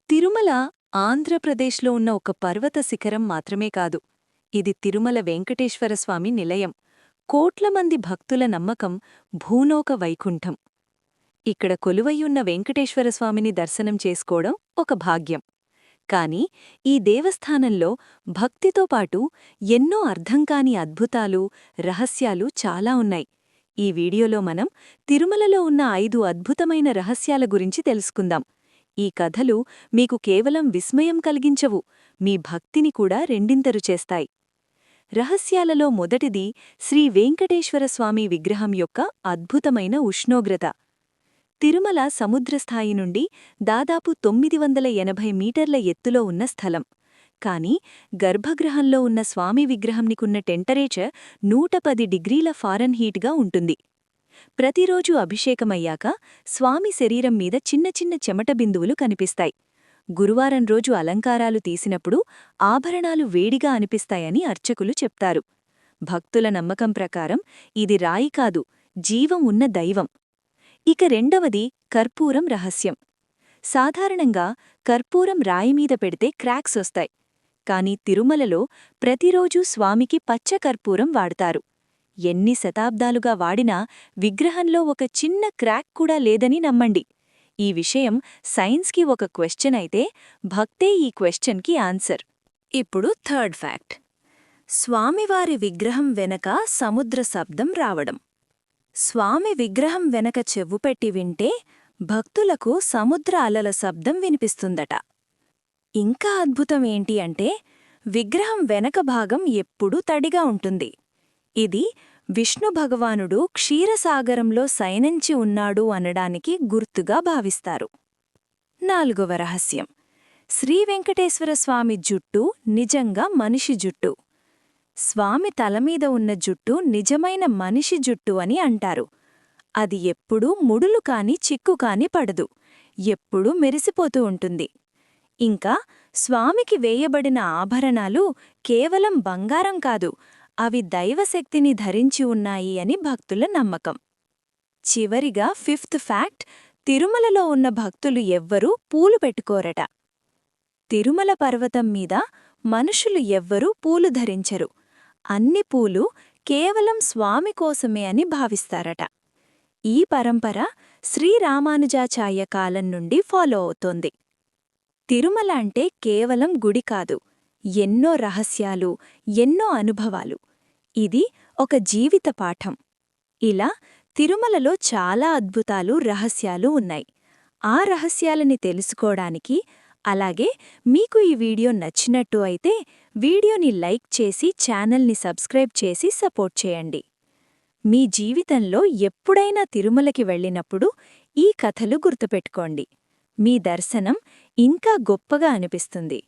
తిరుమల ఆంధ్రప్రదేశ్లో ఉన్న ఒక పర్వత శిఖరం మాత్రమే కాదు. ఇది తిరుమల వెంకటేశ్వరస్వామి నిలయం. కోట్ల మంది భక్తుల నమ్మకం భూలోక వైకుంఠం. ఇక్కడ కొలువైయున్న వెంకటేశ్వరస్వామిని దర్శనం చేసుకోవడం ఒక భాగ్యం. కాని ఈ దేవస్థానంలో భక్తితో పాటు ఎన్నో అర్థంకాని అద్భుతాలు, రహస్యాలు చాలా ఉన్నాయి. ఈ వీడియోలో మనం తిరుమలలో ఉన్న 5 అద్భుతమైన రహస్యాల గురించి తెలుసుకుందాం. ఈ కథలు మీకు కేవలం విస్మయం కలిగించవు, మీ భక్తిని కూడా రెండింతలు చేస్తాయి. రహస్యాలలో మొదటిది శ్రీ వెంకటేశ్వరస్వామి విగ్రహం యొక్క అద్భుతమైన ఉష్ణోగ్రత. తిరుమల సముద్రస్థాయి నుండి దాదాపు 980 మీటర్ల ఎత్తులో ఉన్న స్థలం. కాని గర్భగృహంలో ఉన్న స్వామి విగ్రహంనికున్న టెంపరేచర్ 110 డిగ్రీల ఫారెన్హీట్గా ఉంటుంది. ప్రతిరోజు అభిషేకమయ్యాక స్వామి శరీరం మీద చిన్న చిన్న చెమట బిందువులు కనిపిస్తాయి. గురువారం రోజు అలంకారాలు తీసినప్పుడు ఆభరణాలు వేడిగా అనిపిస్తాయని అర్చకులు చెప్తారు. భక్తుల నమ్మకం ప్రకారం ఇది రాయి కాదు, జీవం ఉన్న దైవం. ఇక రెండవది కర్పూరం రహస్యం. సాధారణంగా కర్పూరం రాయిమీద పెడితే క్రాక్స్ వస్తాయి. కాని తిరుమలలో ప్రతిరోజూ స్వామికి పచ్చ కర్పూరం వాడతారు. ఎన్ని శతాబ్దాలుగా వాడినా విగ్రహంలో ఒక చిన్న క్రాక్ కూడా లేదని నమ్మండి. ఈ విషయం సైన్స్కి ఒక క్వెశ్చన్ అయితే, భక్తే ఈ క్వెశ్చన్కి ఆన్సర్. ఇప్పుడు థర్డ్ ఫ్యాక్ట్. స్వామివారి విగ్రహం వెనక సముద్ర శబ్దం రావడం. స్వామి విగ్రహం వెనక చెవుపెట్టి వింటే భక్తులకు సముద్ర అలల శబ్దం వినిపిస్తుందట. ఇంకా అద్భుతం ఏంటి అంటే, విగ్రహం వెనక భాగం ఎప్పుడూ తడిగా ఉంటుంది. ఇది విష్ణు భగవానుడు క్షీరసాగరంలో శయనించి ఉన్నాడు అనడానికి గుర్తుగా భావిస్తారు. నాలుగవ రహస్యం. శ్రీవెంకటేశ్వరస్వామి జుట్టు నిజంగా మనిషి జుట్టు. స్వామి తలమీద ఉన్న జుట్టు నిజమైన మనిషి జుట్టు అని అంటారు. అది ఎప్పుడూ ముడులు కాని చిక్కు కాని పడదు, ఎప్పుడూ మెరిసిపోతూ ఉంటుంది. ఇంకా స్వామికి వేయబడిన ఆభరణాలు కేవలం బంగారం కాదు, అవి దైవశక్తిని ధరించి ఉన్నాయి అని భక్తుల నమ్మకం. చివరిగా ఫిఫ్త్ ఫ్యాక్ట్. తిరుమలలో ఉన్న భక్తులు ఎవ్వరూ పూలు పెట్టుకోరట. తిరుమల పర్వతం మీద మనుషులు ఎవ్వరూ పూలు ధరించరు. అన్ని పూలు కేవలం స్వామి కోసమే అని భావిస్తారట. ఈ పరంపర శ్రీరామానుజాచార్య కాలం నుండి ఫాలో అవుతోంది. తిరుమల అంటే కేవలం గుడి కాదు, ఎన్నో రహస్యాలు, ఎన్నో అనుభవాలు. ఇది ఒక జీవిత పాఠం. ఇలా తిరుమలలో చాలా అద్భుతాలు, రహస్యాలు ఉన్నాయి. ఆ రహస్యాలని తెలుసుకోవడానికి, అలాగే మీకు ఈ వీడియో నచ్చినట్టు అయితే వీడియోని లైక్ చేసి ఛానల్ని సబ్స్క్రైబ్ చేసి సపోర్ట్ చేయండి. మీ జీవితంలో ఎప్పుడైనా తిరుమలకి వెళ్ళినప్పుడు ఈ కథలు గుర్తుపెట్టుకోండి. మీ దర్శనం ఇంకా గొప్పగా అనిపిస్తుంది.